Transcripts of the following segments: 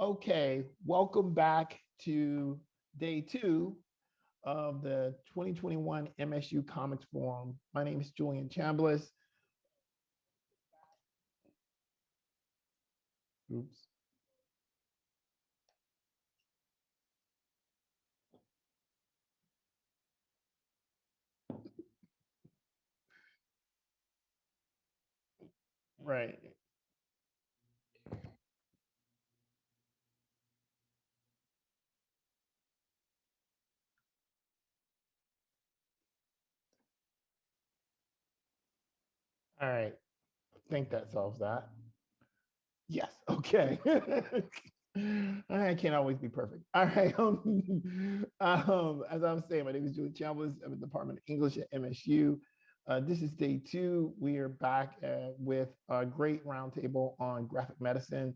Okay, welcome back to day two of the 2021 MSU Comics Forum. My name is Julian Chambliss. Oops. Right. All right. I think that solves that. Yes. Okay. I can't always be perfect. All right. As I was saying, my name is Julian Chambliss. I'm in the Department of English at MSU. This is day two. We are back with a great roundtable on graphic medicine.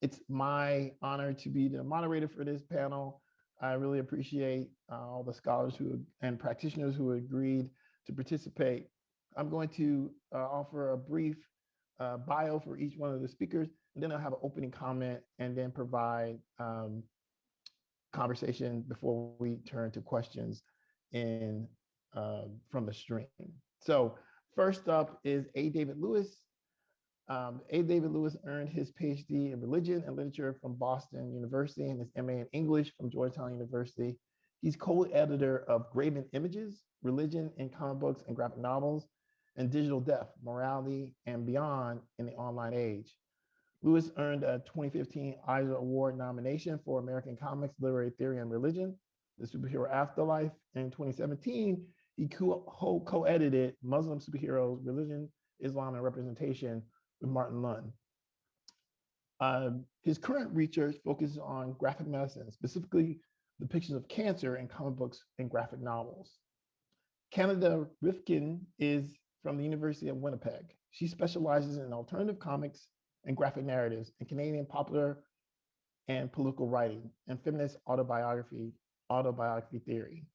It's my honor to be the moderator for this panel. I really appreciate all the scholars and practitioners who agreed to participate. I'm going to offer a brief bio for each one of the speakers, and then I'll have an opening comment and then provide conversation before we turn to questions in from the stream. So first up is A. David Lewis. A. David Lewis earned his PhD in religion and literature from Boston University and his MA in English from Georgetown University. He's co-editor of Graven Images, Religion in Comic Books and Graphic Novels, and Digital Death, Morality and Beyond in the Online Age. Lewis earned a 2015 Eisner Award nomination for American Comics, Literary Theory, and Religion, The Superhero Afterlife. And in 2017, he co-edited Muslim Superheroes, Religion, Islam, and Representation with Martin Lunn. His current research focuses on graphic medicine, specifically depictions of cancer in comic books and graphic novels. Candida Rifkind is from the University of Winnipeg. She specializes in alternative comics and graphic narratives in Canadian popular and political writing and feminist autobiography theory.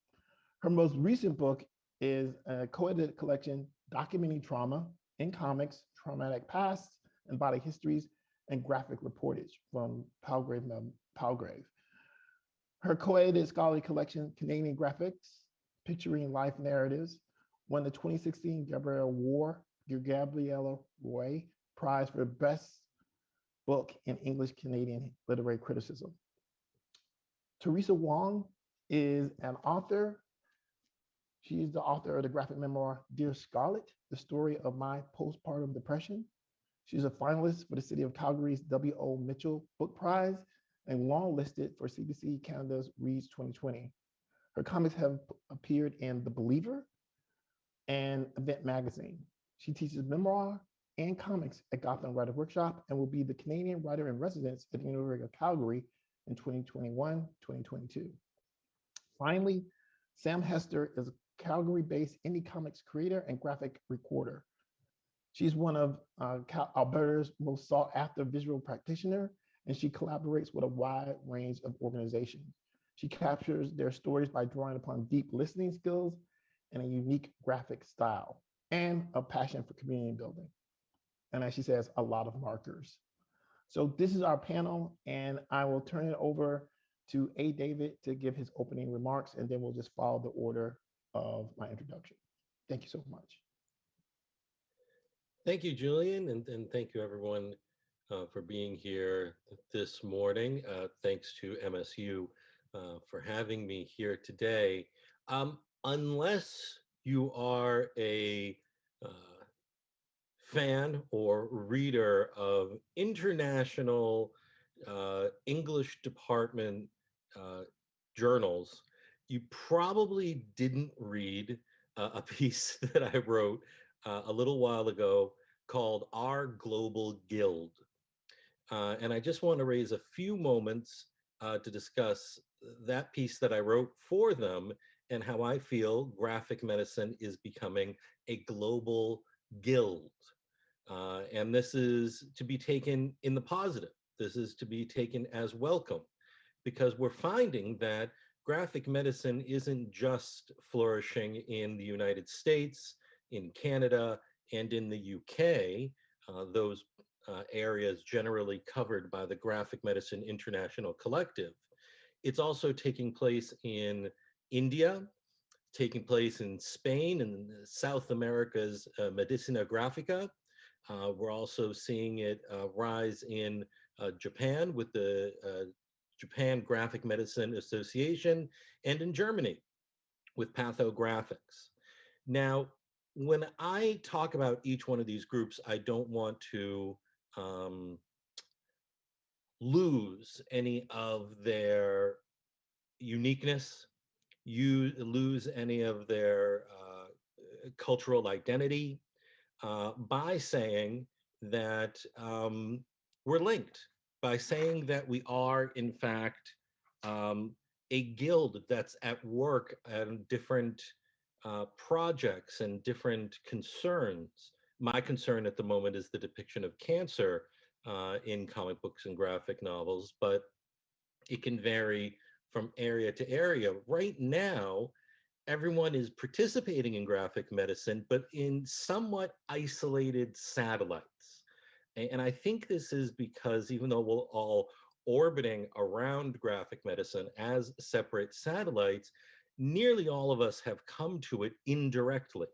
Her most recent book is a co-edited collection documenting trauma in comics, traumatic pasts, and body histories, and graphic reportage from Palgrave. Her co-edited scholarly collection, Canadian Graphics, Picturing Life Narratives, won the 2016 Gabriella Roy Prize for Best Book in English Canadian Literary Criticism. Teresa Wong is an author. She is the author of the graphic memoir, Dear Scarlet, The Story of My Postpartum Depression. She's a finalist for the City of Calgary's W.O. Mitchell Book Prize and long-listed for CBC Canada's Reads 2020. Her comics have appeared in The Believer and Event Magazine. She teaches memoir and comics at Gotham Writer Workshop and will be the Canadian Writer in Residence at the University of Calgary in 2021-2022. Finally, Sam Hester is a Calgary-based indie comics creator and graphic recorder. She's one of Alberta's most sought-after visual practitioners, and she collaborates with a wide range of organizations. She captures their stories by drawing upon deep listening skills and a unique graphic style and a passion for community building. And as she says, a lot of markers. So this is our panel, and I will turn it over to A. David to give his opening remarks, and then we'll just follow the order of my introduction. Thank you so much. Thank you, Julian, and thank you everyone for being here this morning. Thanks to MSU for having me here today. Unless you are a fan or reader of international English department journals, you probably didn't read a piece that I wrote a little while ago called Our Global Guild. And I just want to raise a few moments to discuss that piece that I wrote for them and how I feel graphic medicine is becoming a global guild. And this is to be taken in the positive. This is to be taken as welcome, because we're finding that graphic medicine isn't just flourishing in the United States, in Canada, and in the UK. Those areas generally covered by the Graphic Medicine International Collective. It's also taking place in India, taking place in Spain and South America's Medicina Graphica. We're also seeing it rise in Japan with the Japan Graphic Medicine Association, and in Germany with Pathographics. Now, when I talk about each one of these groups, I don't want to lose any of their uniqueness, you lose any of their cultural identity by saying that we're linked, by saying that we are, in fact, a guild that's at work on different projects and different concerns. My concern at the moment is the depiction of cancer in comic books and graphic novels, but it can vary from area to area. Right now, everyone is participating in graphic medicine, but in somewhat isolated satellites. And I think this is because even though we're all orbiting around graphic medicine as separate satellites, nearly all of us have come to it indirectly.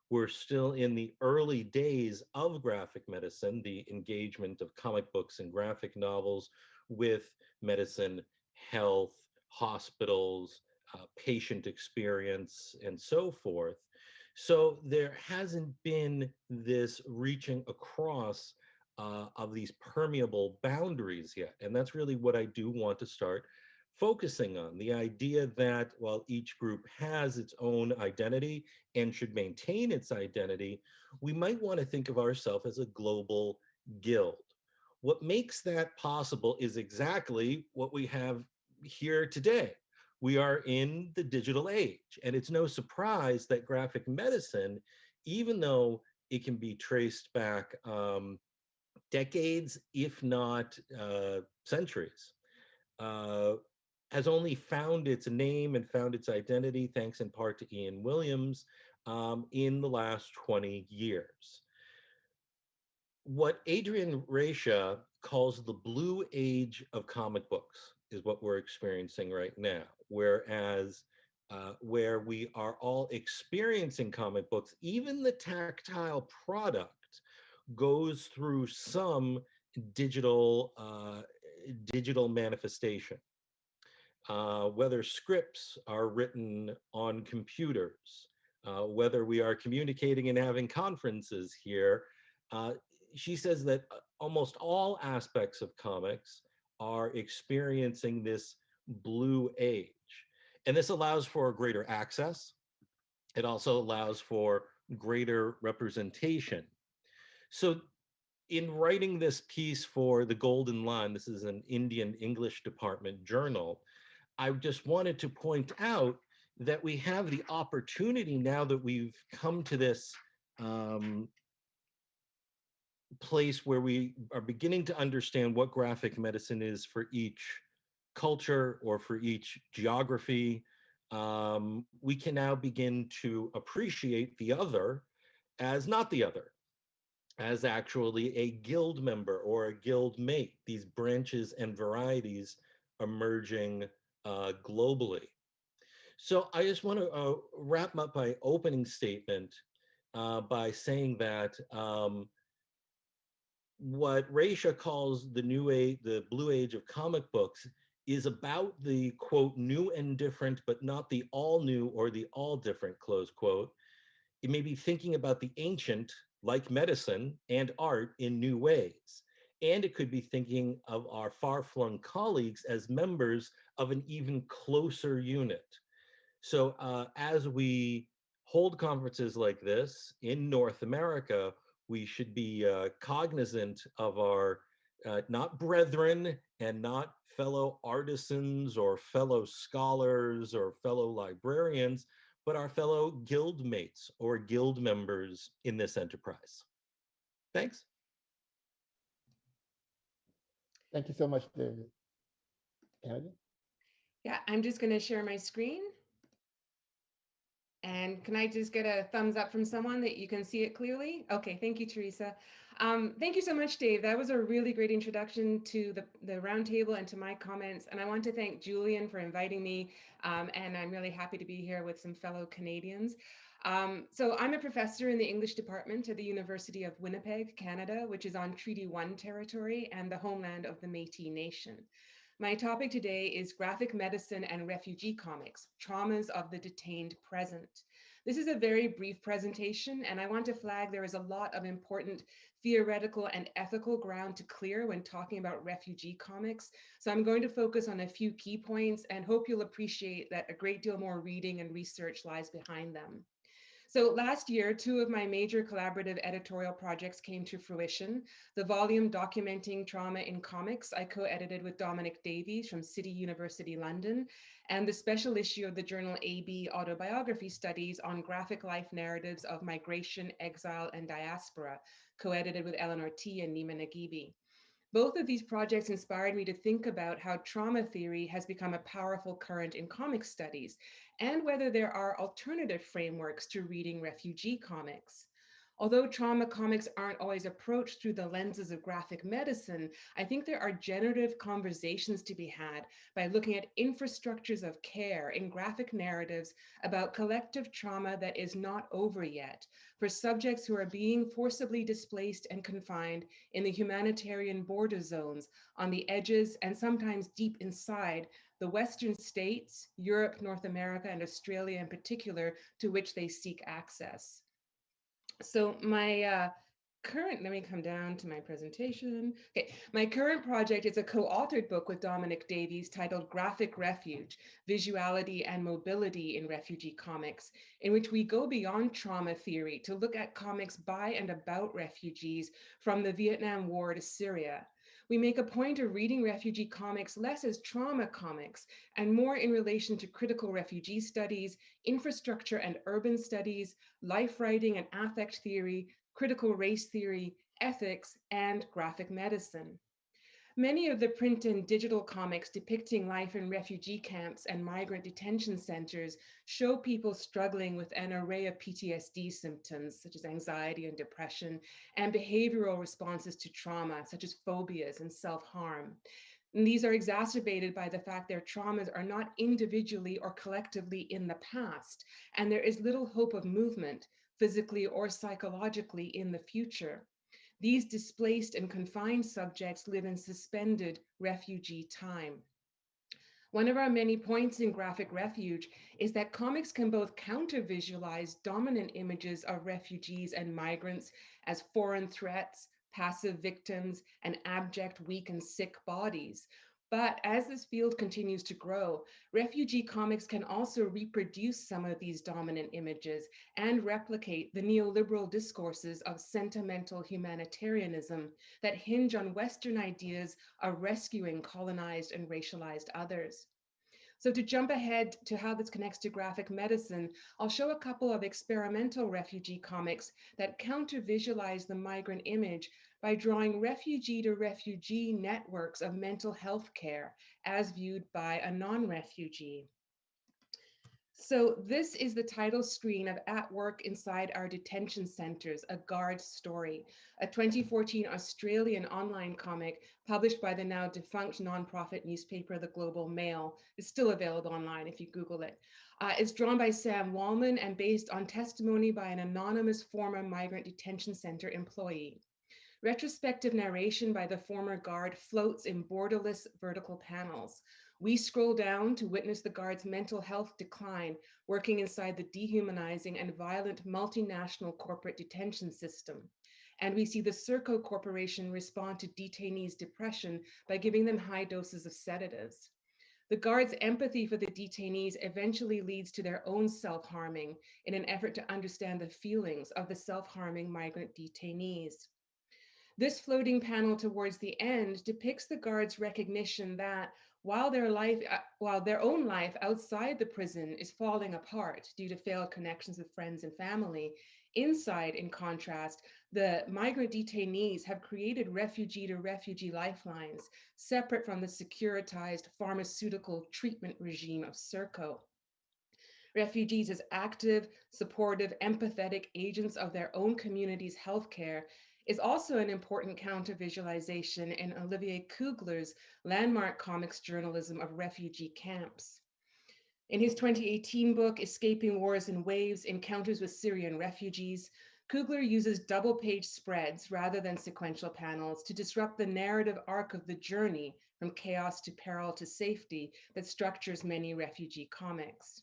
We're still in the early days of graphic medicine, the engagement of comic books and graphic novels with medicine, health, hospitals, patient experience, and so forth. So there hasn't been this reaching across of these permeable boundaries yet. And that's really what I do want to start focusing on, the idea that while each group has its own identity and should maintain its identity, we might want to think of ourselves as a global guild. What makes that possible is exactly what we have here today. We are in the digital age, and it's no surprise that graphic medicine, even though it can be traced back decades, if not centuries, uh, has only found its name and found its identity, thanks in part to Ian Williams, in the last 20 years. What Adrian Raisha calls the blue age of comic books is what we're experiencing right now, whereas where we are all experiencing comic books, even the tactile product goes through some digital digital manifestation. Whether scripts are written on computers, whether we are communicating and having conferences here, uh, she says that almost all aspects of comics are experiencing this blue age. And this allows for greater access. It also allows for greater representation. So in writing this piece for the Golden Line, this is an Indian English department journal, I just wanted to point out that we have the opportunity now that we've come to this place where we are beginning to understand what graphic medicine is for each culture or for each geography. We can now begin to appreciate the other as not the other, as actually a guild member or a guild mate, these branches and varieties emerging globally. So I just want to wrap up my opening statement by saying that what Raisha calls the new age, the blue age of comic books, is about the quote new and different, but not the all new or the all different, close quote. It may be thinking about the ancient, like medicine and art, in new ways. And it could be thinking of our far-flung colleagues as members of an even closer unit. So as we hold conferences like this in North America, we should be cognizant of our not brethren and not fellow artisans or fellow scholars or fellow librarians, but our fellow guild mates or guild members in this enterprise. Thanks. Thank you so much, David. Candida? Yeah, I'm just going to share my screen. And can I just get a thumbs up from someone that you can see it clearly? Okay, thank you, Teresa. Thank you so much, Dave. That was a really great introduction to the roundtable and to my comments. And I want to thank Julian for inviting me. And I'm really happy to be here with some fellow Canadians. So I'm a professor in the English department at the University of Winnipeg, Canada, which is on Treaty 1 territory and the homeland of the Métis Nation. My topic today is graphic medicine and refugee comics, traumas of the detained present. This is a very brief presentation, and I want to flag there is a lot of important theoretical and ethical ground to clear when talking about refugee comics. So I'm going to focus on a few key points and hope you'll appreciate that a great deal more reading and research lies behind them. So last year, two of my major collaborative editorial projects came to fruition. The volume documenting trauma in comics I co-edited with Dominic Davies from City University London, and the special issue of the journal AB Autobiography Studies on graphic life narratives of migration, exile, and diaspora, co-edited with Eleanor T. and Nima Nagibi. Both of these projects inspired me to think about how trauma theory has become a powerful current in comic studies, and whether there are alternative frameworks to reading refugee comics. Although trauma comics aren't always approached through the lenses of graphic medicine, I think there are generative conversations to be had by looking at infrastructures of care in graphic narratives about collective trauma that is not over yet, for subjects who are being forcibly displaced and confined in the humanitarian border zones on the edges and sometimes deep inside the Western states, Europe, North America, and Australia in particular, to which they seek access. So my current, let me come down to my presentation. Okay, my current project is a co-authored book with Dominic Davies titled Graphic Refuge, Visuality and Mobility in Refugee Comics, in which we go beyond trauma theory to look at comics by and about refugees from the Vietnam War to Syria. We make a point of reading refugee comics less as trauma comics and more in relation to critical refugee studies, infrastructure and urban studies, life writing and affect theory, critical race theory, ethics, and graphic medicine. Many of the print and digital comics depicting life in refugee camps and migrant detention centers show people struggling with an array of PTSD symptoms, such as anxiety and depression, and behavioral responses to trauma, such as phobias and self-harm. And these are exacerbated by the fact their traumas are not individually or collectively in the past, and there is little hope of movement, physically or psychologically, in the future. These displaced and confined subjects live in suspended refugee time. One of our many points in Graphic Refuge is that comics can both counter-visualize dominant images of refugees and migrants as foreign threats, passive victims, and abject, weak, and sick bodies. But as this field continues to grow, refugee comics can also reproduce some of these dominant images and replicate the neoliberal discourses of sentimental humanitarianism that hinge on Western ideas of rescuing colonized and racialized others. So to jump ahead to how this connects to graphic medicine, I'll show a couple of experimental refugee comics that counter-visualize the migrant image by drawing refugee to refugee networks of mental health care as viewed by a non-refugee. So this is the title screen of At Work Inside Our Detention Centers, A Guard's Story, a 2014 Australian online comic published by the now defunct nonprofit newspaper, The Global Mail. It's still available online if you Google it. It's drawn by Sam Wallman and based on testimony by an anonymous former migrant detention center employee. Retrospective narration by the former guard floats in borderless vertical panels. We scroll down to witness the guard's mental health decline, working inside the dehumanizing and violent multinational corporate detention system. And we see the Serco Corporation respond to detainees' depression by giving them high doses of sedatives. The guard's empathy for the detainees eventually leads to their own self-harming in an effort to understand the feelings of the self-harming migrant detainees. This floating panel towards the end depicts the guards' recognition that while their own life outside the prison is falling apart due to failed connections with friends and family, inside, in contrast, the migrant detainees have created refugee to refugee lifelines separate from the securitized pharmaceutical treatment regime of Serco. Refugees as active, supportive, empathetic agents of their own community's healthcare is also an important counter-visualization in Olivier Kugler's landmark comics journalism of refugee camps. In his 2018 book, Escaping Wars and Waves, Encounters with Syrian Refugees, Kugler uses double-page spreads rather than sequential panels to disrupt the narrative arc of the journey from chaos to peril to safety that structures many refugee comics.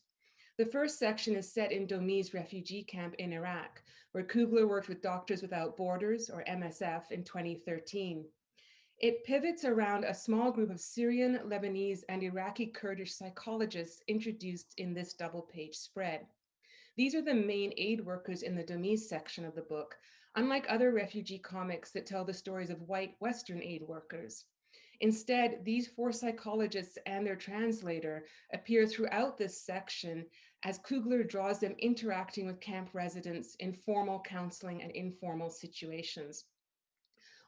The first section is set in Domi's refugee camp in Iraq, where Kugler worked with Doctors Without Borders, or MSF, in 2013. It pivots around a small group of Syrian, Lebanese, and Iraqi Kurdish psychologists introduced in this double-page spread. These are the main aid workers in the Domis section of the book, unlike other refugee comics that tell the stories of white Western aid workers. Instead, these 4 psychologists and their translator appear throughout this section as Kugler draws them interacting with camp residents in formal counseling and informal situations.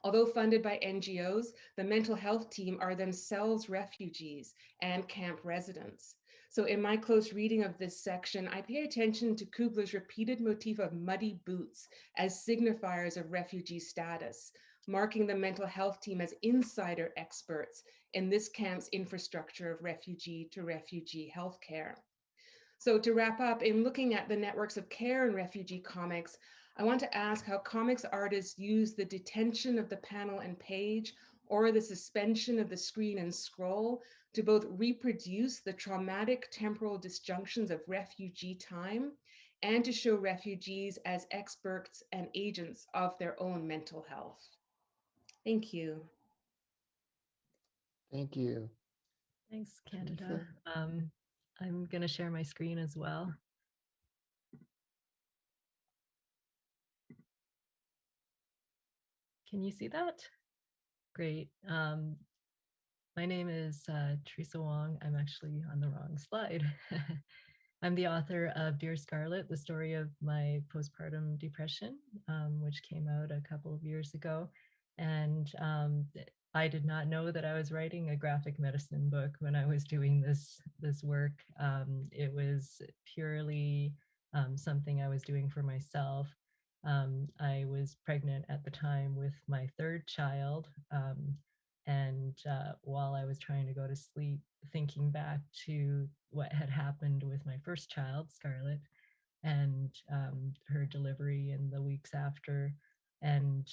Although funded by NGOs, the mental health team are themselves refugees and camp residents. So in my close reading of this section, I pay attention to Kugler's repeated motif of muddy boots as signifiers of refugee status, marking the mental health team as insider experts in this camp's infrastructure of refugee to refugee healthcare. So to wrap up, in looking at the networks of care in refugee comics, I want to ask how comics artists use the detention of the panel and page or the suspension of the screen and scroll to both reproduce the traumatic temporal disjunctions of refugee time and to show refugees as experts and agents of their own mental health. Thank you. Thank you. Thanks, Candida. Teresa? I'm going to share my screen as well. Can you see that? Great. My name is Teresa Wong. I'm actually on the wrong slide. I'm the author of Dear Scarlet, the story of my postpartum depression, which came out a couple of years ago. And I did not know that I was writing a graphic medicine book when I was doing this work. It was purely something I was doing for myself. I was pregnant at the time with my 3rd child. And while I was trying to go to sleep, thinking back to what had happened with my first child, Scarlett, and her delivery in the weeks after. And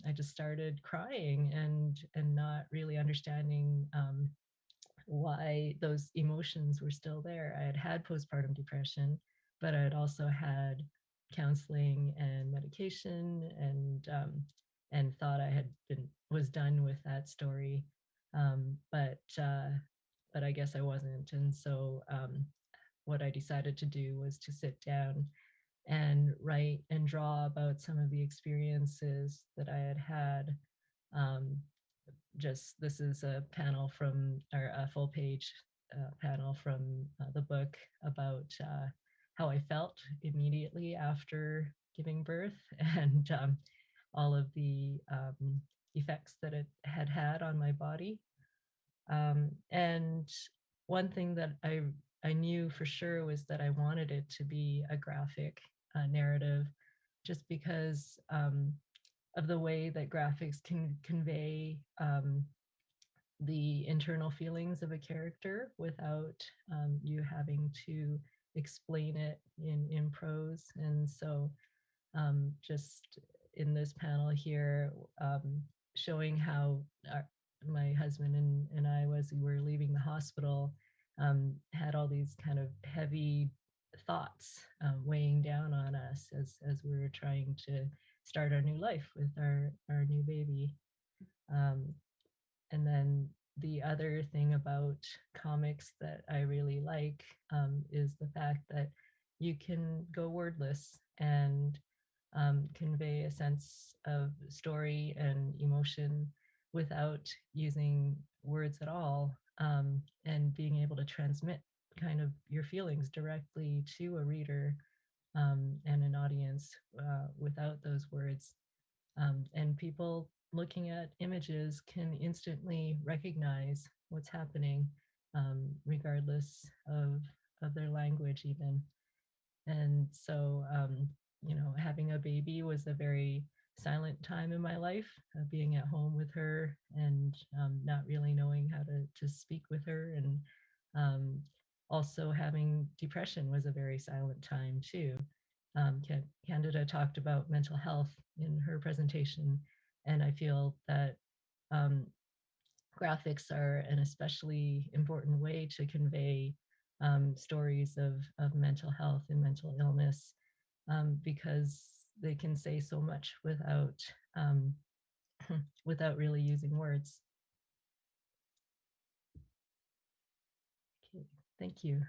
I just started crying and not really understanding why those emotions were still there. I had had postpartum depression, but I had also had counseling and medication, and thought I was done with that story, but I guess I wasn't. And so what I decided to do was to sit down and write and draw about some of the experiences that I had had. This is a panel from, or a full page panel from the book about how I felt immediately after giving birth and all of the effects that it had had on my body. And one thing that I knew for sure was that I wanted it to be a graphic narrative, just because of the way that graphics can convey the internal feelings of a character without you having to explain it in prose. And so just in this panel here, showing how my husband and I, as we were leaving the hospital, had all these kind of heavy thoughts weighing down on us as we were trying to start our new life with our new baby. And then the other thing about comics that I really like is the fact that you can go wordless and convey a sense of story and emotion without using words at all, and being able to transmit kind of your feelings directly to a reader and an audience without those words. And people looking at images can instantly recognize what's happening, regardless of their language even. And so, having a baby was a very silent time in my life, being at home with her and not really knowing how to speak with her. And also having depression was a very silent time too. Candida talked about mental health in her presentation, and I feel that um, graphics are an especially important way to convey stories of mental health and mental illness, because they can say so much without um, without really using words. Okay, thank you.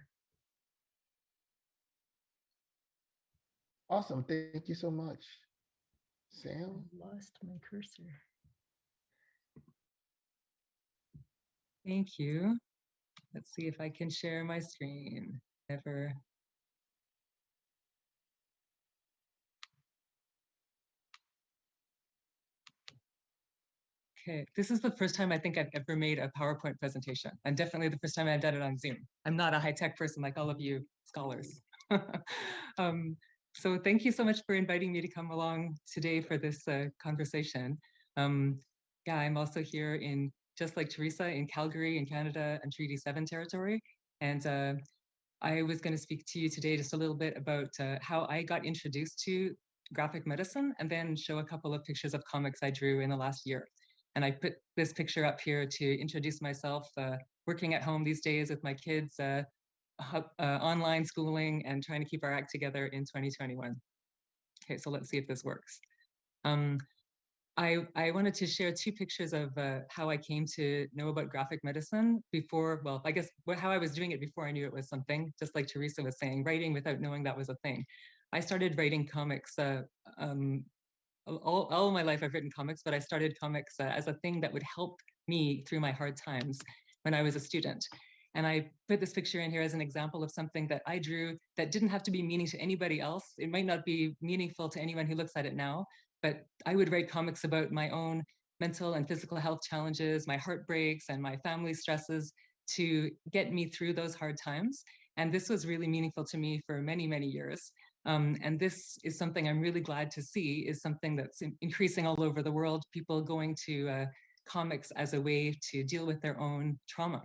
Awesome. Thank you so much, Sam. I lost my cursor. Thank you. Let's see if I can share my screen. Never. Okay, this is the first time I think I've ever made a PowerPoint presentation, and definitely the first time I've done it on Zoom. I'm not a high-tech person like all of you scholars. So thank you so much for inviting me to come along today for this conversation. Yeah, I'm also here in, just like Teresa, in Calgary in Canada and Treaty 7 territory. And I was going to speak to you today just a little bit about how I got introduced to graphic medicine, and then show a couple of pictures of comics I drew in the last year. And I put this picture up here to introduce myself, working at home these days with my kids, online schooling, and trying to keep our act together in 2021. Okay, so let's see if this works. I wanted to share two pictures of how I came to know about graphic medicine before, well, I guess how I was doing it before I knew it was something, just like Teresa was saying, writing without knowing that was a thing. I started writing comics, all my life I've written comics, but I started comics as a thing that would help me through my hard times when I was a student. And I put this picture in here as an example of something that I drew that didn't have to be meaning to anybody else. It might not be meaningful to anyone who looks at it now, but I would write comics about my own mental and physical health challenges, my heartbreaks, and my family stresses to get me through those hard times. And this was really meaningful to me for many, many years. And this is something I'm really glad to see is something that's increasing all over the world, people going to comics as a way to deal with their own trauma.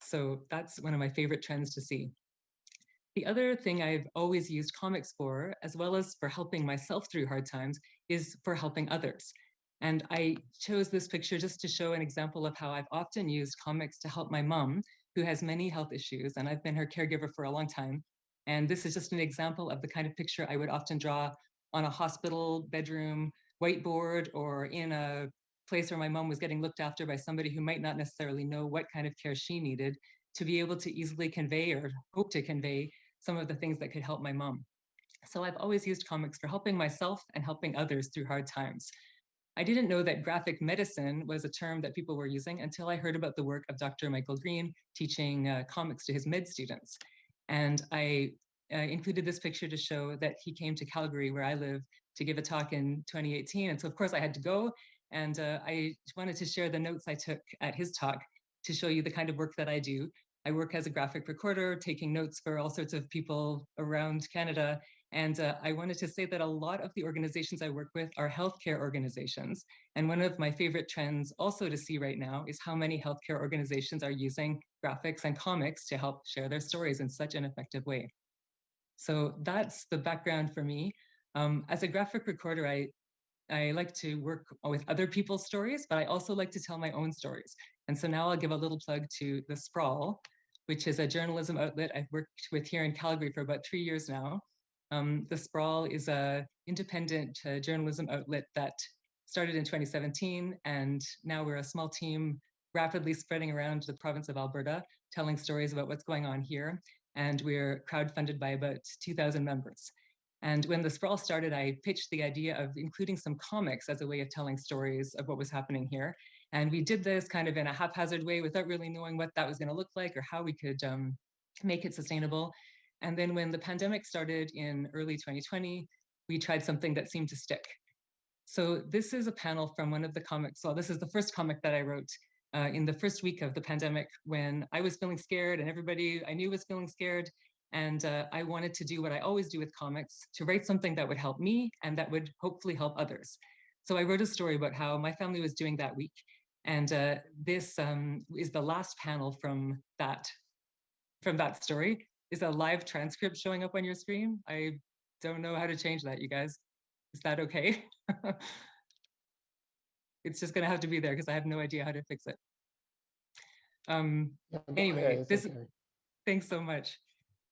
So that's one of my favorite trends to see. The other thing I've always used comics for, as well as for helping myself through hard times, is for helping others. And I chose this picture just to show an example of how I've often used comics to help my mom, who has many health issues, and I've been her caregiver for a long time. And this is just an example of the kind of picture I would often draw on a hospital bedroom whiteboard, or in a place where my mom was getting looked after by somebody who might not necessarily know what kind of care she needed, to be able to easily convey, or hope to convey, some of the things that could help my mom. So I've always used comics for helping myself and helping others through hard times. I didn't know that graphic medicine was a term that people were using until I heard about the work of Dr. Michael Green teaching comics to his med students. And I included this picture to show that he came to Calgary, where I live, to give a talk in 2018. And so of course I had to go, and I wanted to share the notes I took at his talk to show you the kind of work that I do. I work as a graphic recorder, taking notes for all sorts of people around Canada. And I wanted to say that a lot of the organizations I work with are healthcare organizations. And one of my favorite trends also to see right now is how many healthcare organizations are using graphics and comics to help share their stories in such an effective way. So that's the background for me. As a graphic recorder, I like to work with other people's stories, but I also like to tell my own stories. And so now I'll give a little plug to The Sprawl, which is a journalism outlet I've worked with here in Calgary for about 3 years now. The Sprawl is an independent journalism outlet that started in 2017, and now we're a small team rapidly spreading around the province of Alberta, telling stories about what's going on here. And we're crowdfunded by about 2,000 members. And when The Sprawl started, I pitched the idea of including some comics as a way of telling stories of what was happening here. And we did this kind of in a haphazard way without really knowing what that was going to look like or how we could make it sustainable. And then when the pandemic started in early 2020, we tried something that seemed to stick. So this is a panel from one of the comics. Well, this is the first comic that I wrote in the first week of the pandemic, when I was feeling scared and everybody I knew was feeling scared. And I wanted to do what I always do with comics, to write something that would help me and that would hopefully help others. So I wrote a story about how my family was doing that week. And this is the last panel from that story. Is a live transcript showing up on your screen? I don't know how to change that, you guys. Is that okay? It's just gonna have to be there because I have no idea how to fix it. Yeah, go Anyway, ahead, it's this, okay. thanks so much.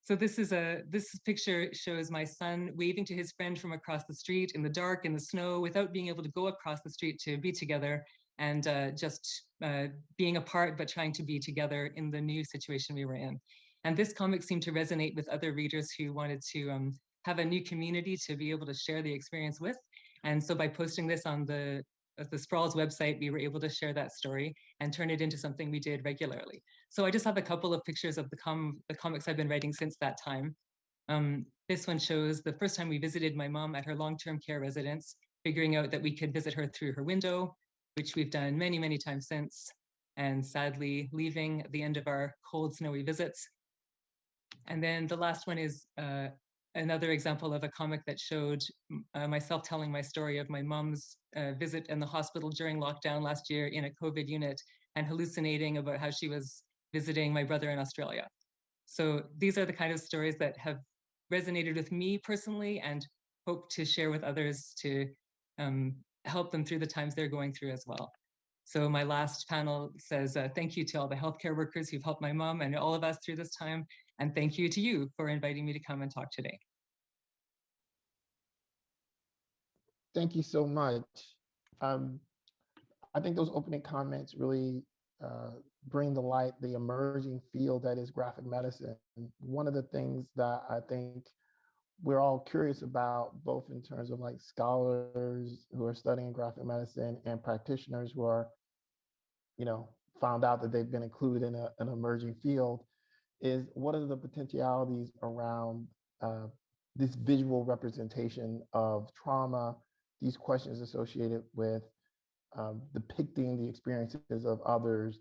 So this picture shows my son waving to his friend from across the street in the dark, in the snow, without being able to go across the street to be together, and just being apart, but trying to be together in the new situation we were in. And this comic seemed to resonate with other readers who wanted to have a new community to be able to share the experience with. And so by posting this on the Sprawls website, we were able to share that story and turn it into something we did regularly. So I just have a couple of pictures of the comics I've been writing since that time. This one shows the first time we visited my mom at her long-term care residence, figuring out that we could visit her through her window, which we've done many, many times since, and sadly leaving at the end of our cold, snowy visits. And then the last one is another example of a comic that showed myself telling my story of my mom's visit in the hospital during lockdown last year in a COVID unit and hallucinating about how she was visiting my brother in Australia. So these are the kind of stories that have resonated with me personally and hope to share with others to help them through the times they're going through as well. So my last panel says, thank you to all the healthcare workers who've helped my mom and all of us through this time. And thank you to you for inviting me to come and talk today. Thank you so much. I think those opening comments really bring to light the emerging field that is graphic medicine. One of the things that I think we're all curious about, both in terms of like scholars who are studying graphic medicine and practitioners who are, found out that they've been included in an emerging field, is what are the potentialities around this visual representation of trauma, these questions associated with depicting the experiences of others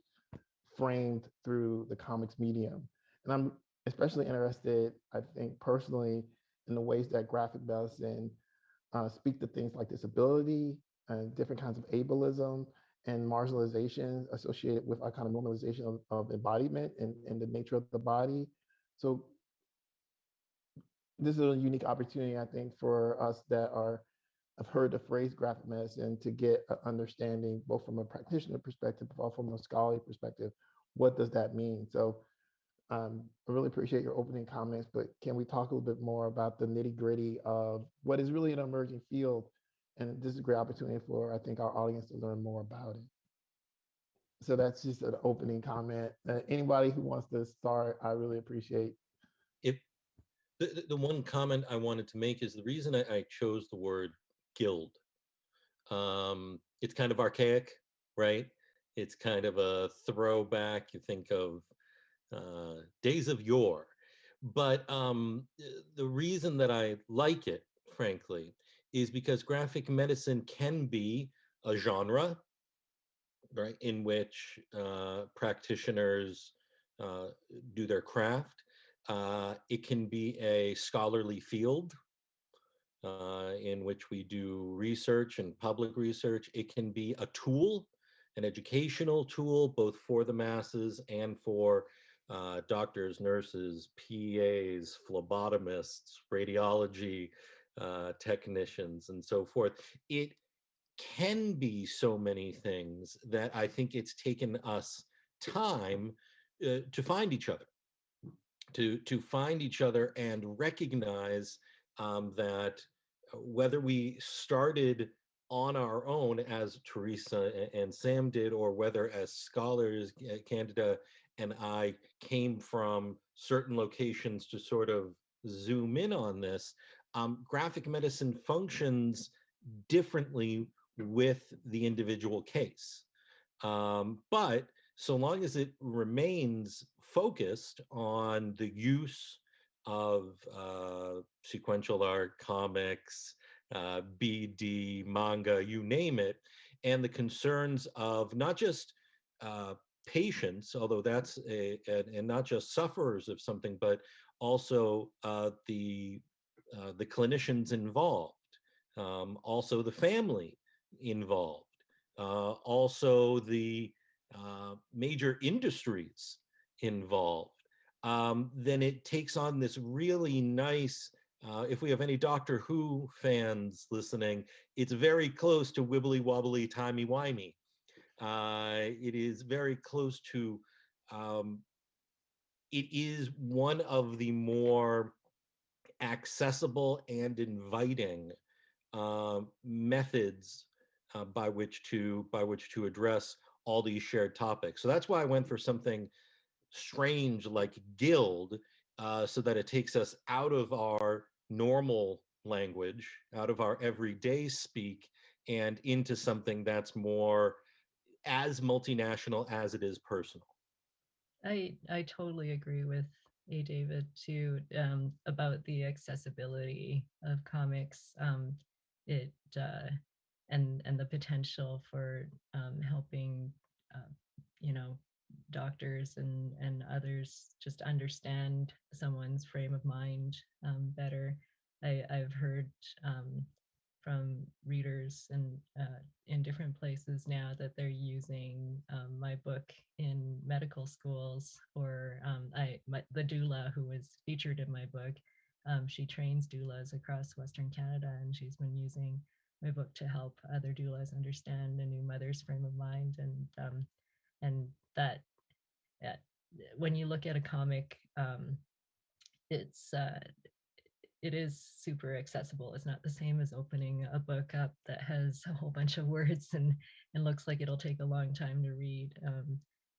framed through the comics medium. And I'm especially interested, I think personally, in the ways that graphic medicine speak to things like disability and different kinds of ableism and marginalization associated with a kind of normalization of embodiment and the nature of the body. So this is a unique opportunity, I think, for us that have heard the phrase graphic medicine to get an understanding, both from a practitioner perspective, but also from a scholarly perspective. What does that mean? So I really appreciate your opening comments, but can we talk a little bit more about the nitty gritty of what is really an emerging field? And this is a great opportunity for, I think, our audience to learn more about it. So that's just an opening comment. Anybody who wants to start, I really appreciate. If the one comment I wanted to make is the reason I chose the word guild. It's kind of archaic, right? It's kind of a throwback. You think of days of yore. But the reason that I like it, frankly, is because graphic medicine can be a genre, right, in which practitioners do their craft. It can be a scholarly field in which we do research and public research. It can be a tool, an educational tool, both for the masses and for doctors, nurses, PAs, phlebotomists, radiology technicians, and so forth. It can be so many things that I think it's taken us time to find each other, to find each other and recognize that whether we started on our own, as Teresa and Sam did, or whether as scholars, Candida and I came from certain locations to sort of zoom in on this, graphic medicine functions differently with the individual case. But so long as it remains focused on the use of sequential art, comics, BD, manga, you name it, and the concerns of not just patients, although that's and not just sufferers of something, but also the clinicians involved, also the family involved. Also the major industries involved. Then it takes on this really nice, if we have any Doctor Who fans listening, it's very close to wibbly wobbly, timey wimey. It is very close to, it is one of the more accessible and inviting methods by which to address all these shared topics. So that's why I went for something strange like guild, so that it takes us out of our normal language, out of our everyday speak, and into something that's more as multinational as it is personal. I totally agree with David too, about the accessibility of comics. It and the potential for helping you know, doctors and others just understand someone's frame of mind better. I've heard from readers and in different places now that they're using my book in medical schools, or the doula who was featured in my book, she trains doulas across Western Canada, and she's been using my book to help other doulas understand a new mother's frame of mind, and that uh, when you look at a comic, it's it is super accessible. It's not the same as opening a book up that has a whole bunch of words and looks like it'll take a long time to read.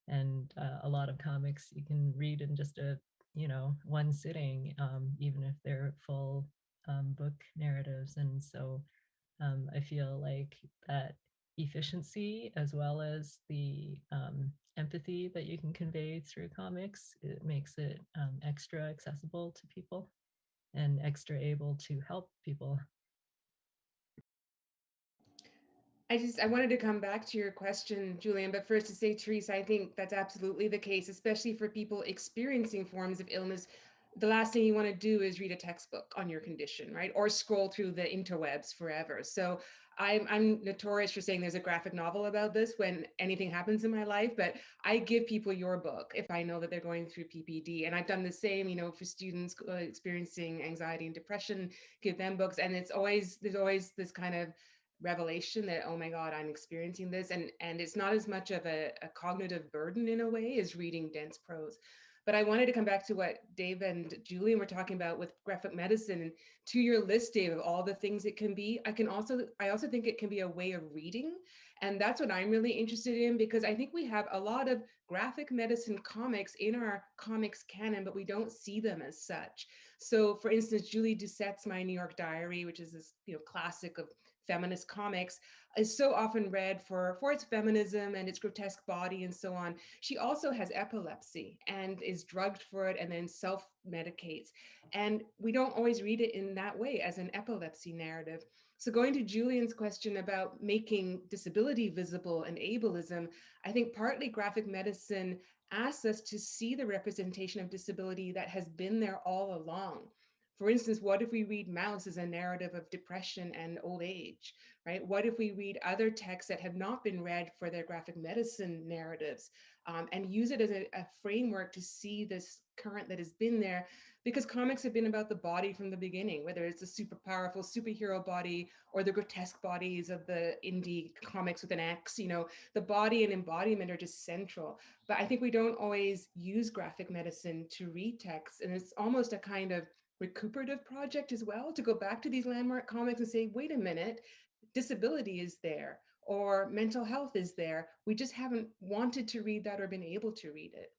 And a lot of comics you can read in just a, you know, one sitting, even if they're full book narratives. And so I feel like that efficiency, as well as the empathy that you can convey through comics, it makes it extra accessible to people and extra able to help people. I wanted to come back to your question, Julian, but first to say, Teresa, I think that's absolutely the case, especially for people experiencing forms of illness. The last thing you want to do is read a textbook on your condition, right? Or scroll through the interwebs forever. So I'm notorious for saying there's a graphic novel about this when anything happens in my life, but I give people your book if I know that they're going through PPD. And I've done the same, you know, for students experiencing anxiety and depression, give them books. And there's always this kind of revelation that, oh my God, I'm experiencing this. And it's not as much of a cognitive burden in a way as reading dense prose. But I wanted to come back to what Dave and Julian were talking about with graphic medicine, and to your list, Dave, of all the things it can be. I also think it can be a way of reading. And that's what I'm really interested in, because I think we have a lot of graphic medicine comics in our comics canon, but we don't see them as such. So for instance, Julie Doucette's My New York Diary, which is this, you know, classic of feminist comics, is so often read for its feminism and its grotesque body and so on. She also has epilepsy and is drugged for it and then self-medicates. And we don't always read it in that way as an epilepsy narrative. So going to Julian's question about making disability visible and ableism, I think partly graphic medicine asks us to see the representation of disability that has been there all along. For instance, what if we read Mouse as a narrative of depression and old age, right? What if we read other texts that have not been read for their graphic medicine narratives, and use it as a framework to see this current that has been there? Because comics have been about the body from the beginning, whether it's a super powerful superhero body or the grotesque bodies of the indie comics with an X, you know, the body and embodiment are just central. But I think we don't always use graphic medicine to read texts, and it's almost a kind of recuperative project as well, to go back to these landmark comics and say, wait a minute, disability is there or mental health is there. We just haven't wanted to read that or been able to read it.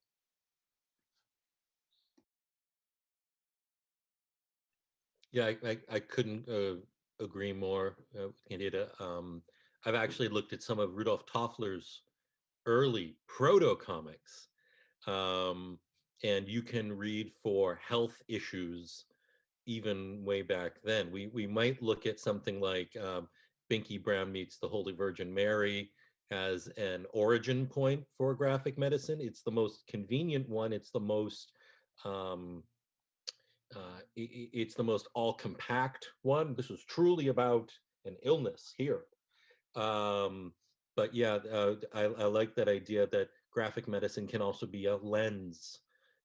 Yeah, I couldn't agree more with Candida. I've actually looked at some of Rudolf Toffler's early proto comics, and you can read for health issues even way back then. We might look at something like Binky Brown Meets the Holy Virgin Mary as an origin point for graphic medicine. It's the most convenient one. It's the most it's the most all compact one. This was truly about an illness here. But yeah, I like that idea that graphic medicine can also be a lens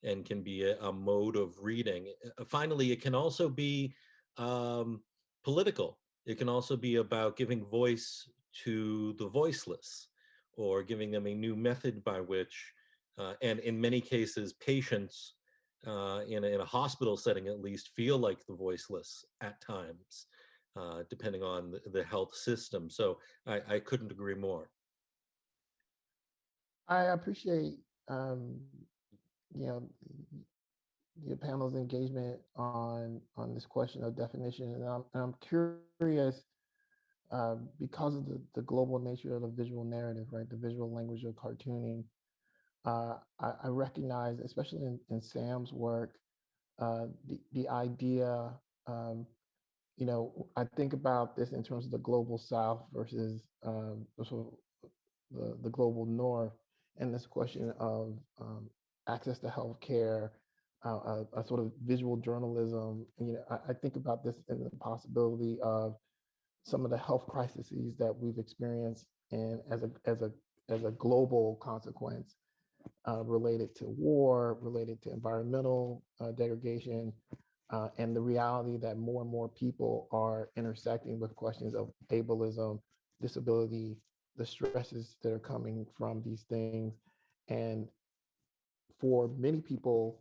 and can be a mode of reading. Finally, it can also be political. It can also be about giving voice to the voiceless, or giving them a new method by which, and in many cases, patients in a hospital setting at least feel like the voiceless at times, depending on the health system. So I couldn't agree more. I appreciate you know your panel's engagement on this question of definition, and I'm curious because of the global nature of the visual narrative, right? The visual language of cartooning. I recognize, especially in Sam's work, the idea. I think about this in terms of the global South versus the global North, and this question of access to healthcare, a sort of visual journalism. I think about this in the possibility of some of the health crises that we've experienced, and as a global consequence, related to war, related to environmental degradation, and the reality that more and more people are intersecting with questions of ableism, disability, the stresses that are coming from these things. And for many people,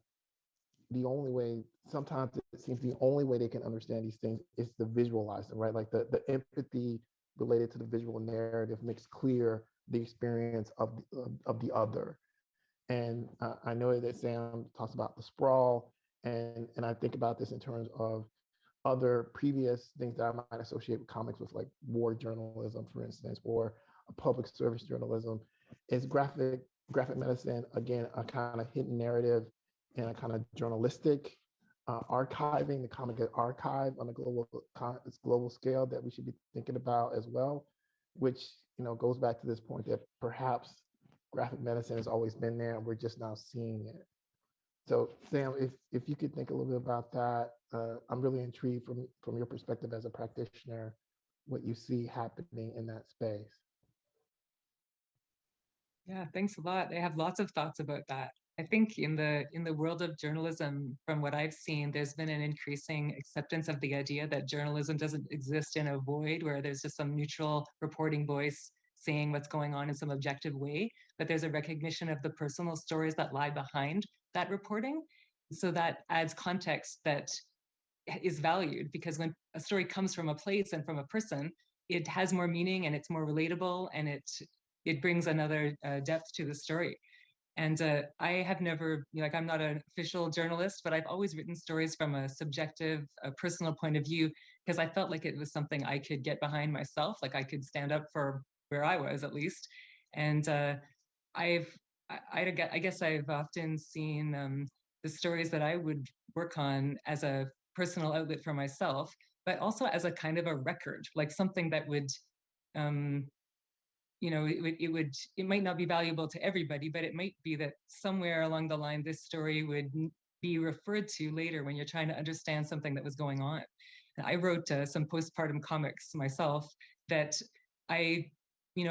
sometimes it seems the only way they can understand these things is to visualize them, right? Like the empathy related to the visual narrative makes clear the experience of the other. And I know that Sam talks about the sprawl, and I think about this in terms of other previous things that I might associate with comics, with like war journalism, for instance, or a public service journalism. Is graphic medicine, again, a kind of hidden narrative and a kind of journalistic archiving, the comic archive on a global scale that we should be thinking about as well, which goes back to this point that perhaps graphic medicine has always been there and we're just now seeing it. So Sam, if you could think a little bit about that, I'm really intrigued from your perspective as a practitioner, what you see happening in that space. Yeah, thanks a lot. I have lots of thoughts about that. I think in the world of journalism, from what I've seen, there's been an increasing acceptance of the idea that journalism doesn't exist in a void where there's just some neutral reporting voice saying what's going on in some objective way, but there's a recognition of the personal stories that lie behind that reporting. So that adds context that is valued, because when a story comes from a place and from a person, it has more meaning and it's more relatable, and it brings another depth to the story. And I have never, I'm not an official journalist, but I've always written stories from a subjective, a personal point of view, because I felt like it was something I could get behind myself, like I could stand up for where I was, at least. And I guess I've often seen the stories that I would work on as a personal outlet for myself, but also as a kind of a record, like something that would um, it might not be valuable to everybody, but it might be that somewhere along the line, this story would be referred to later when you're trying to understand something that was going on. And I wrote some postpartum comics myself that I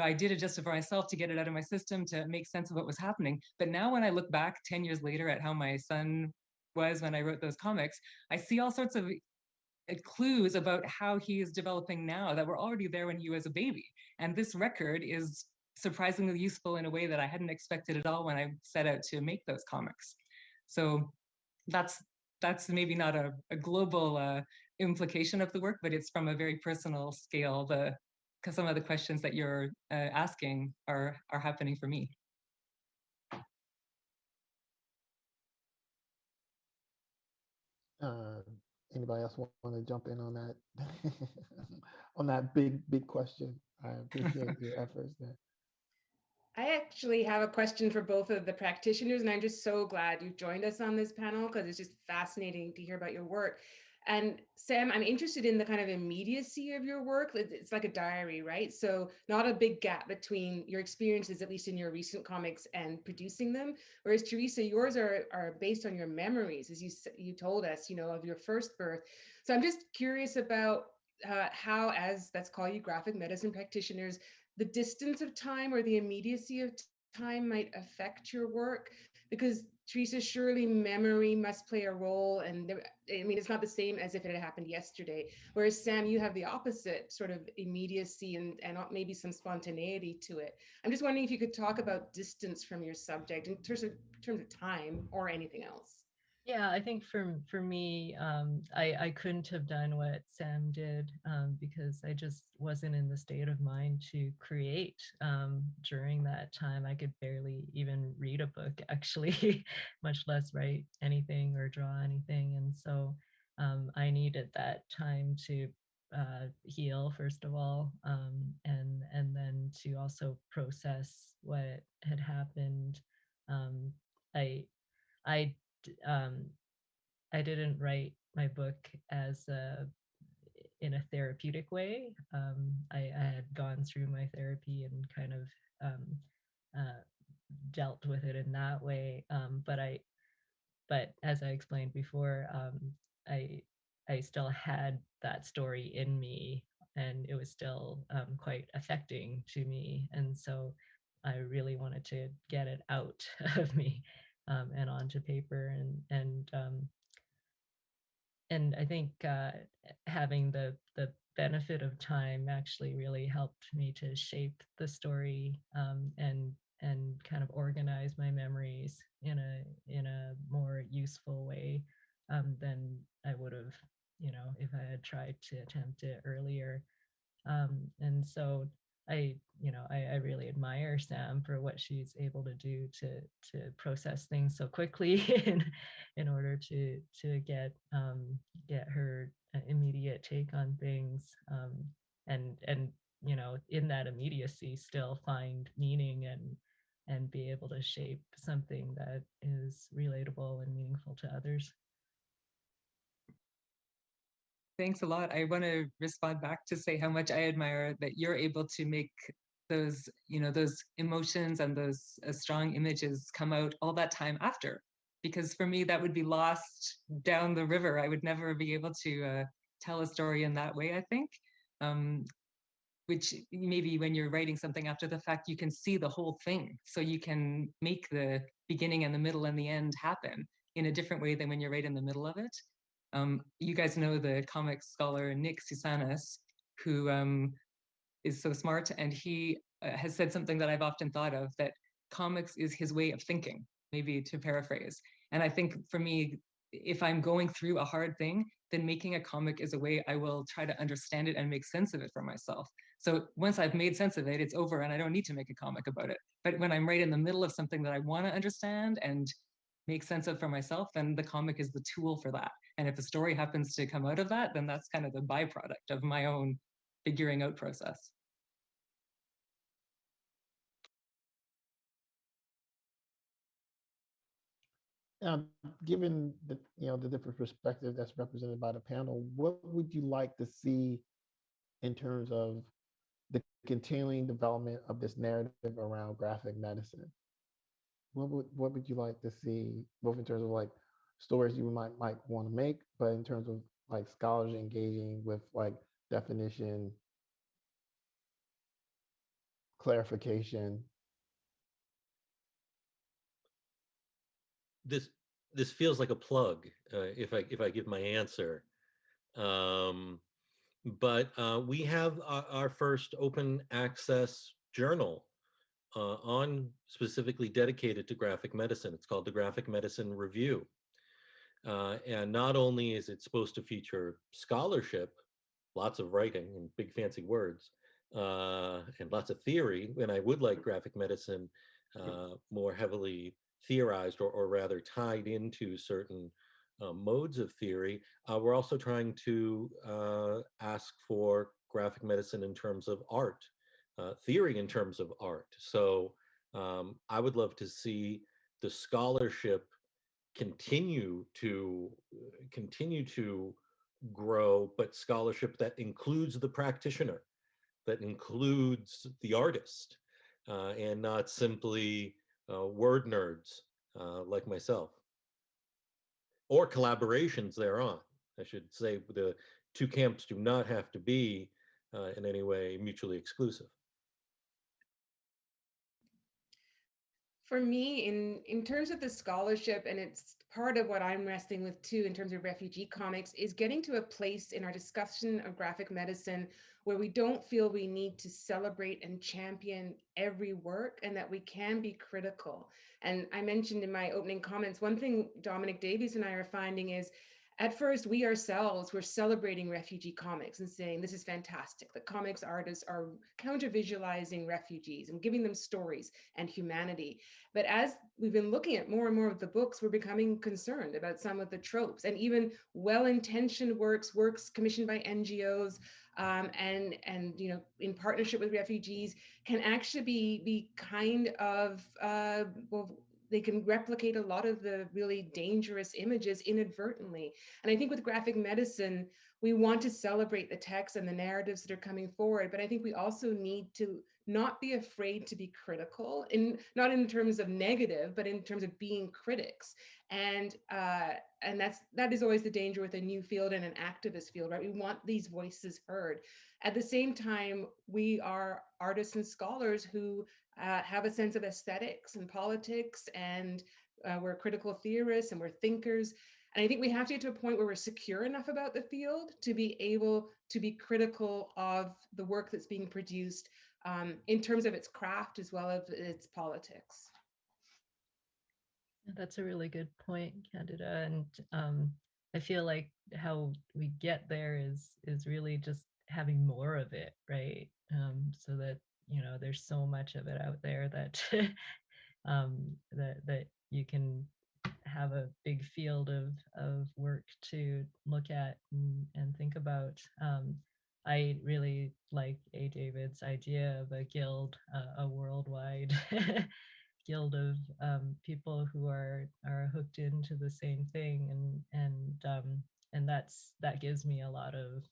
I did it just for myself to get it out of my system, to make sense of what was happening. But now when I look back 10 years later at how my son was when I wrote those comics, I see all sorts of clues about how he is developing now that were already there when he was a baby. And this record is surprisingly useful in a way that I hadn't expected at all when I set out to make those comics. So that's maybe not a global implication of the work, but it's from a very personal scale. Because some of the questions that you're asking are happening for me. Uh, Anybody else want to jump in on that on that big question? I appreciate your efforts there. I actually have a question for both of the practitioners, and I'm just so glad you joined us on this panel, because it's just fascinating to hear about your work. And Sam, I'm interested in the kind of immediacy of your work. It's like a diary, right? So not a big gap between your experiences, at least in your recent comics, and producing them. Whereas Teresa, yours are based on your memories, as you told us, of your first birth. So I'm just curious about how, as let's call you graphic medicine practitioners, the distance of time or the immediacy of time might affect your work. Because Teresa, surely memory must play a role, and there, I mean, it's not the same as if it had happened yesterday. Whereas Sam, you have the opposite sort of immediacy and maybe some spontaneity to it. I'm just wondering if you could talk about distance from your subject in terms of time or anything else. Yeah, I think for me, I couldn't have done what Sam did because I just wasn't in the state of mind to create during that time. I could barely even read a book, actually, much less write anything or draw anything. And so I needed that time to heal, first of all, and then to also process what had happened. Um, I I um, I didn't write my book as in a therapeutic way. I had gone through my therapy and kind of uh, dealt with it in that way. But as I explained before, I I still had that story in me, and it was still quite affecting to me, and so I really wanted to get it out of me and onto paper, and I think having the benefit of time actually really helped me to shape the story and kind of organize my memories in a more useful way than I would have, if I had tried to attempt it earlier. And so I really admire Sam for what she's able to do to process things so quickly in order to get her immediate take on things, and in that immediacy still find meaning and be able to shape something that is relatable and meaningful to others. Thanks a lot. I want to respond back to say how much I admire that you're able to make those, those emotions and those strong images come out all that time after. Because for me, that would be lost down the river. I would never be able to tell a story in that way, I think. Which maybe when you're writing something after the fact, you can see the whole thing. So you can make the beginning and the middle and the end happen in a different way than when you're right in the middle of it. You guys know the comic scholar Nick Susanis, who is so smart, and he has said something that I've often thought of, that comics is his way of thinking, maybe to paraphrase. And I think for me, if I'm going through a hard thing, then making a comic is a way I will try to understand it and make sense of it for myself. So once I've made sense of it, it's over and I don't need to make a comic about it. But when I'm right in the middle of something that I want to understand and make sense of for myself, then the comic is the tool for that. And if a story happens to come out of that, then that's kind of the byproduct of my own figuring out process. Given the different perspective that's represented by the panel, what would you like to see in terms of the continuing development of this narrative around graphic medicine? What would you like to see, both in terms of like stories you might want to make, but in terms of like scholars engaging with like definition, clarification? This feels like a plug if I give my answer. Um, but we have our first open access journal on specifically dedicated to graphic medicine. It's called the Graphic Medicine Review. And not only is it supposed to feature scholarship, lots of writing and big fancy words, and lots of theory, and I would like graphic medicine more heavily theorized or rather tied into certain modes of theory. We're also trying to ask for graphic medicine in terms of art, theory in terms of art. So I would love to see the scholarship continue to grow, but scholarship that includes the practitioner, that includes the artist, and not simply word nerds like myself, or collaborations thereon. I should say the two camps do not have to be in any way mutually exclusive. For me, in terms of the scholarship, and it's part of what I'm wrestling with too in terms of refugee comics, is getting to a place in our discussion of graphic medicine where we don't feel we need to celebrate and champion every work, and that we can be critical. And I mentioned in my opening comments, one thing Dominic Davies and I are finding is, at first, we ourselves were celebrating refugee comics and saying, this is fantastic. The comics artists are counter-visualizing refugees and giving them stories and humanity. But as we've been looking at more and more of the books, we're becoming concerned about some of the tropes, and even well-intentioned works commissioned by NGOs and in partnership with refugees can actually be kind of they can replicate a lot of the really dangerous images inadvertently. And I think with graphic medicine, we want to celebrate the texts and the narratives that are coming forward, but I think we also need to not be afraid to be critical, not in terms of negative, but in terms of being critics. And that is always the danger with a new field and an activist field, right? We want these voices heard. At the same time, we are artists and scholars who have a sense of aesthetics and politics, and we're critical theorists and we're thinkers. And I think we have to get to a point where we're secure enough about the field to be able to be critical of the work that's being produced in terms of its craft as well as its politics. That's a really good point, Candida. And I feel like how we get there is really just having more of it, right? So that there's so much of it out there that that you can have a big field of work to look at and think about. I really like A. David's idea of a guild, a worldwide guild of people who are hooked into the same thing, and that gives me a lot of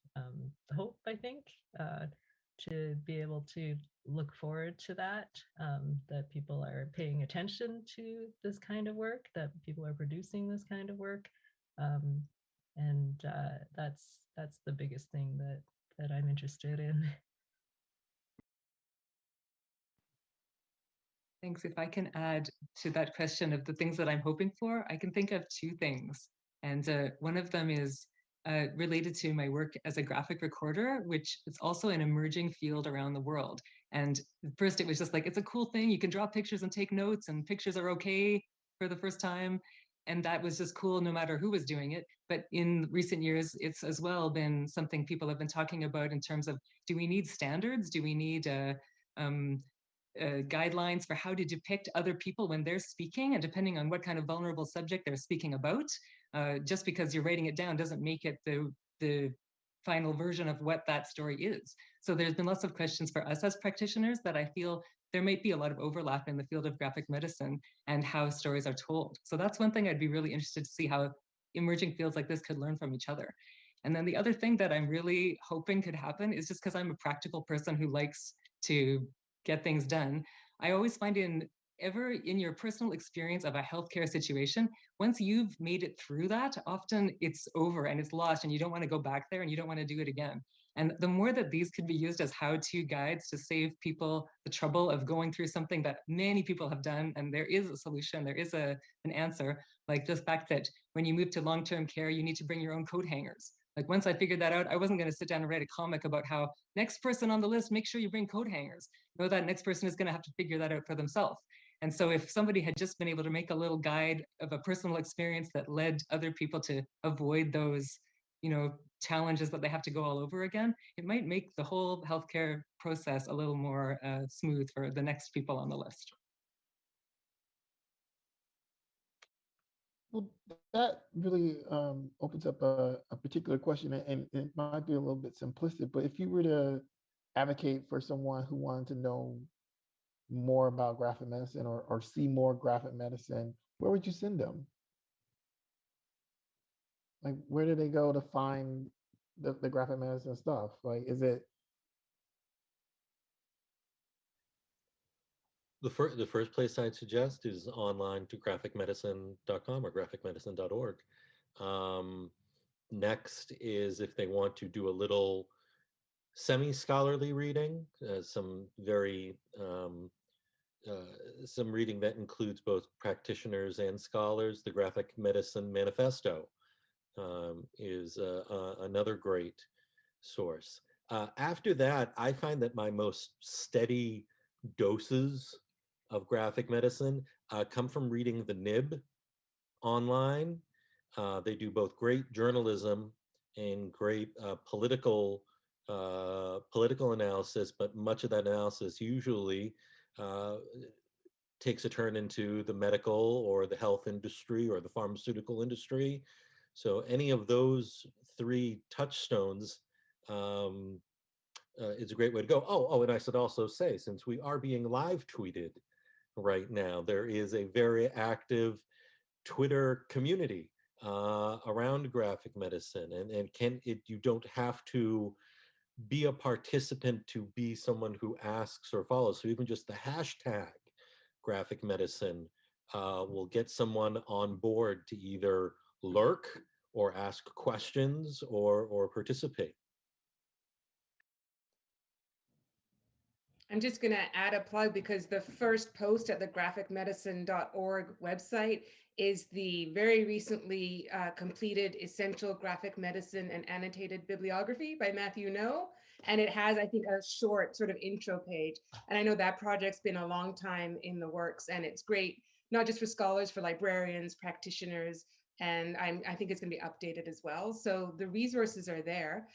hope, I think, to be able to look forward to that, that people are paying attention to this kind of work, that people are producing this kind of work, and that's the biggest thing that I'm interested in. Thanks. If I can add to that question of the things that I'm hoping for, I can think of two things. And one of them is related to my work as a graphic recorder, which is also an emerging field around the world. And first it was just like, it's a cool thing. You can draw pictures and take notes, and pictures are okay for the first time. And that was just cool no matter who was doing it. But in recent years, it's as well been something people have been talking about in terms of, do we need standards? Do we need guidelines for how to depict other people when they're speaking, and depending on what kind of vulnerable subject they're speaking about? Just because you're writing it down doesn't make it the final version of what that story is. So there's been lots of questions for us as practitioners that I feel there might be a lot of overlap in the field of graphic medicine and how stories are told. So that's one thing I'd be really interested to see how emerging fields like this could learn from each other. And then the other thing that I'm really hoping could happen is, just because I'm a practical person who likes to get things done, I always find in your personal experience of a healthcare situation, once you've made it through that, often it's over and it's lost, and you don't want to go back there and you don't want to do it again. And the more that these could be used as how-to guides to save people the trouble of going through something that many people have done, and there is a solution, there is an answer, like the fact that when you move to long-term care, you need to bring your own coat hangers. Like, once I figured that out, I wasn't going to sit down and write a comic about how next person on the list, make sure you bring coat hangers. No, that next person is going to have to figure that out for themselves. And so if somebody had just been able to make a little guide of a personal experience that led other people to avoid those, challenges that they have to go all over again, it might make the whole healthcare process a little more smooth for the next people on the list. Well, that really opens up a particular question, and it might be a little bit simplistic, but if you were to advocate for someone who wanted to know more about graphic medicine or see more graphic medicine, where would you send them? Like, where do they go to find the graphic medicine stuff? Like, is it? The first place I'd suggest is online to graphicmedicine.com or graphicmedicine.org. Next is if they want to do a little semi-scholarly reading, some reading that includes both practitioners and scholars. The Graphic Medicine Manifesto is another great source. After that, I find that my most steady doses of graphic medicine come from reading the Nib online. They do both great journalism and great political analysis, but much of that analysis usually takes a turn into the medical or the health industry or the pharmaceutical industry. So any of those three touchstones is a great way to go. And I should also say, since we are being live tweeted right now, there is a very active Twitter community around graphic medicine, and you don't have to be a participant to be someone who asks or follows. So even just the hashtag graphic medicine will get someone on board to either lurk or ask questions or participate. I'm just going to add a plug because the first post at the graphicmedicine.org website is the very recently completed Essential Graphic Medicine and Annotated Bibliography by Matthew No. And it has, I think, a short sort of intro page. And I know that project's been a long time in the works, and it's great, not just for scholars, for librarians, practitioners, and I think it's going to be updated as well. So the resources are there.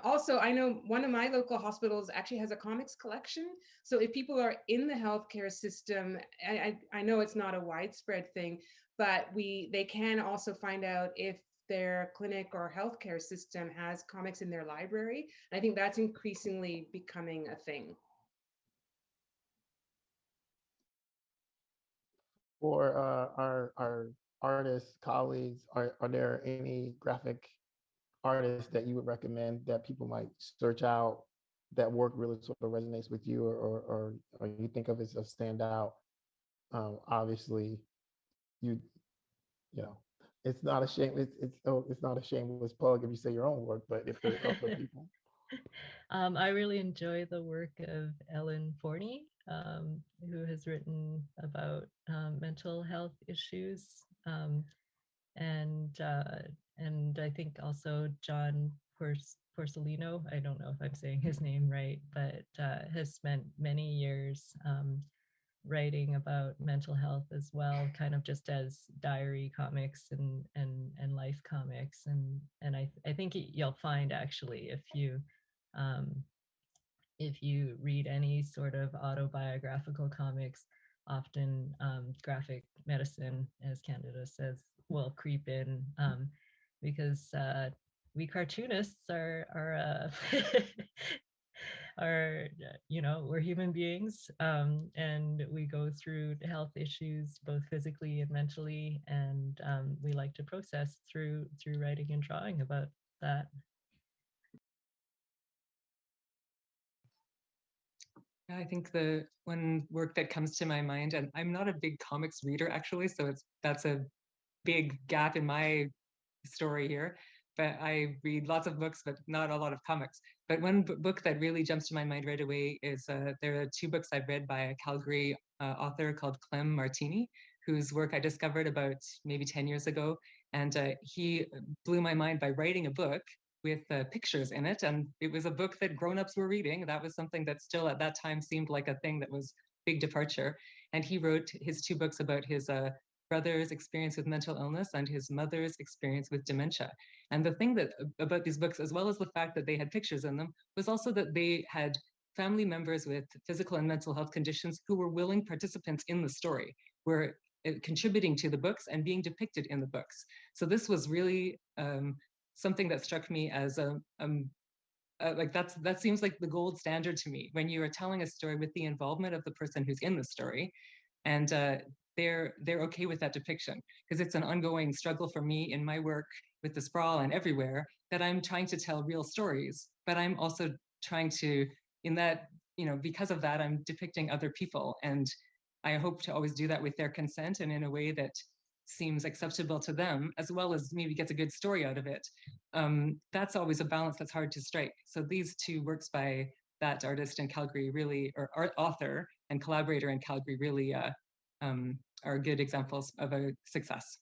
Also, I know one of my local hospitals actually has a comics collection. So if people are in the healthcare system, I know it's not a widespread thing, but they can also find out if their clinic or healthcare system has comics in their library. And I think that's increasingly becoming a thing. For our artists, colleagues, are there any graphic artists that you would recommend that people might search out that work really sort of resonates with you, or you think of as a standout? Obviously, you know, it's not a shame. It's not a shameless plug if you say your own work, but if there's other people. I really enjoy the work of Ellen Forney, who has written about mental health issues, and I think also John Porcelino, I don't know if I'm saying his name right, but has spent many years writing about mental health as well, kind of just as diary comics and life comics, and I think you'll find actually if you read any sort of autobiographical comics, often graphic medicine, as Candida says, will creep in, because we cartoonists are we're human beings, and we go through health issues both physically and mentally, and we like to process through writing and drawing about that. I think the one work that comes to my mind, and I'm not a big comics reader actually, so that's a big gap in my story here, but I read lots of books, but not a lot of comics. But one book that really jumps to my mind right away is there are two books I've read by a Calgary author called Clem Martini, whose work I discovered about maybe 10 years ago. And he blew my mind by writing a book with pictures in it. And it was a book that grown-ups were reading. That was something that still at that time seemed like a thing that was big departure. And he wrote his two books about his brother's experience with mental illness and his mother's experience with dementia. And the thing that about these books, as well as the fact that they had pictures in them, was also that they had family members with physical and mental health conditions who were willing participants in the story, were contributing to the books and being depicted in the books. So this was really something that struck me as like that seems like the gold standard to me when you are telling a story with the involvement of the person who's in the story, and they're okay with that depiction, because it's an ongoing struggle for me in my work with the sprawl and everywhere, that I'm trying to tell real stories, but I'm also trying to, in that, because of that, I'm depicting other people, and I hope to always do that with their consent and in a way that seems acceptable to them, as well as maybe gets a good story out of it. That's always a balance that's hard to strike. So these two works by that artist in Calgary really, or author and collaborator in Calgary really are good examples of a success.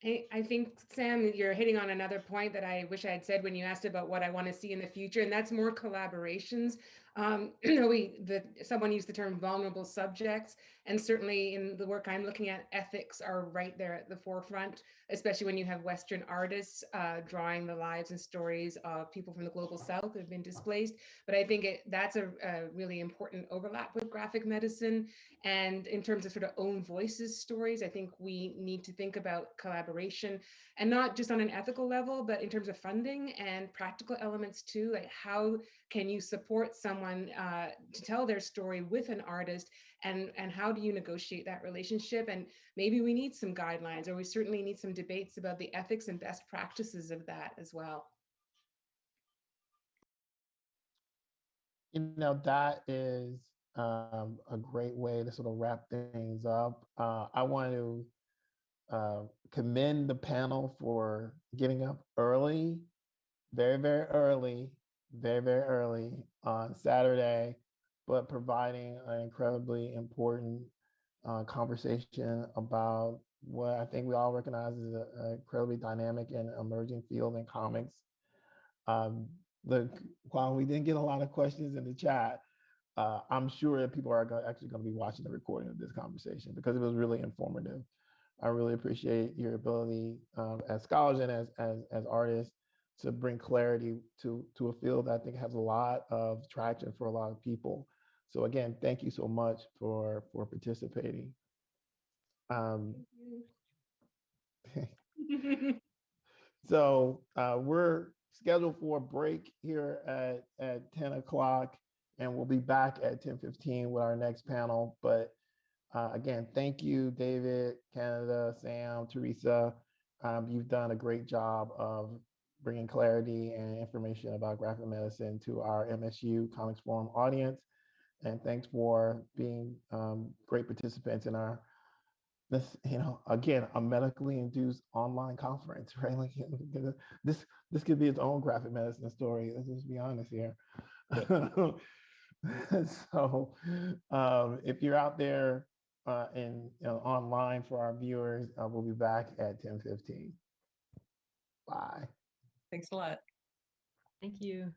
I think, Sam, you're hitting on another point that I wish I had said when you asked about what I want to see in the future, and that's more collaborations. Someone used the term vulnerable subjects, and certainly in the work I'm looking at, ethics are right there at the forefront, especially when you have Western artists drawing the lives and stories of people from the global South who have been displaced. But I think that's a really important overlap with graphic medicine. And in terms of sort of own voices stories, I think we need to think about collaboration, and not just on an ethical level, but in terms of funding and practical elements too. Like, how can you support someone to tell their story with an artist, and how do you negotiate that relationship? And maybe we need some guidelines, or we certainly need some debates about the ethics and best practices of that as well. That is a great way to sort of wrap things up. I want to commend the panel for getting up early, very, very early, very, very early on Saturday, but providing an incredibly important conversation about what I think we all recognize as an incredibly dynamic and emerging field in comics. While we didn't get a lot of questions in the chat, I'm sure that people are actually going to be watching the recording of this conversation because it was really informative. I really appreciate your ability as scholars and as artists to bring clarity to a field that I think has a lot of traction for a lot of people. So again, thank you so much for participating. So we're scheduled for a break here at 10 o'clock, and we'll be back at 10:15 with our next panel. But again, thank you, David, Candida, Sam, Teresa. You've done a great job of bringing clarity and information about graphic medicine to our MSU Comics Forum audience. And thanks for being great participants in our this, again, a medically induced online conference, right? Like this could be its own graphic medicine story. Let's just be honest here. So if you're out there and online for our viewers, we'll be back at 10:15. Bye. Thanks a lot. Thank you.